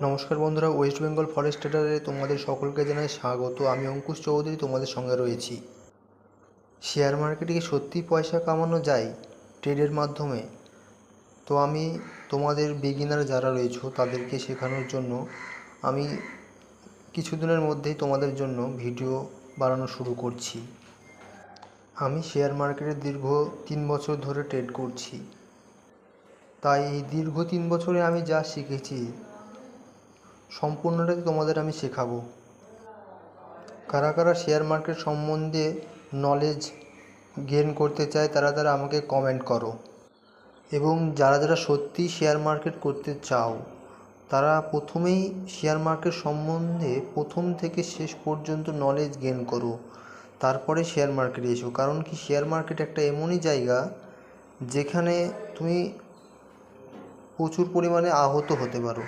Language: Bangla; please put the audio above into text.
নমস্কার বন্ধুরা, ওয়েস্ট বেঙ্গল ফরেস্ট ট্রেডারে তোমাদের সকলকে জানাই স্বাগত। আমি অঙ্কুশ চৌধুরী তোমাদের সঙ্গে রয়েছি। শেয়ার মার্কেটে কি সত্যিই পয়সা কামানো যায় ট্রেডের মাধ্যমে? তো আমি তোমাদের বিগিনার যারা রয়েছো তাদেরকে শেখানোর জন্য আমি কিছুদিনের মধ্যেই তোমাদের জন্য ভিডিও বানানো শুরু করছি। আমি শেয়ার মার্কেটে দীর্ঘ 3 বছর ধরে ট্রেড করছি, তাই এই দীর্ঘ 3 বছরে আমি যা শিখেছি সম্পূর্ণটাই তোমাদের আমি শেখাবো। কারা কারা শেয়ার মার্কেট সম্বন্ধে নলেজ গেইন করতে চায় তারা তারা আমাকে কমেন্ট করো, এবং যারা যারা সত্যিই শেয়ার মার্কেট করতে চাও তারা প্রথমেই শেয়ার মার্কেট সম্বন্ধে প্রথম থেকে শেষ পর্যন্ত নলেজ গেইন করো, তারপরে শেয়ার মার্কেটে এসো। কারণ কি, শেয়ার মার্কেট একটা এমনই জায়গা যেখানে তুমি প্রচুর পরিমাণে আহত হতে পারো।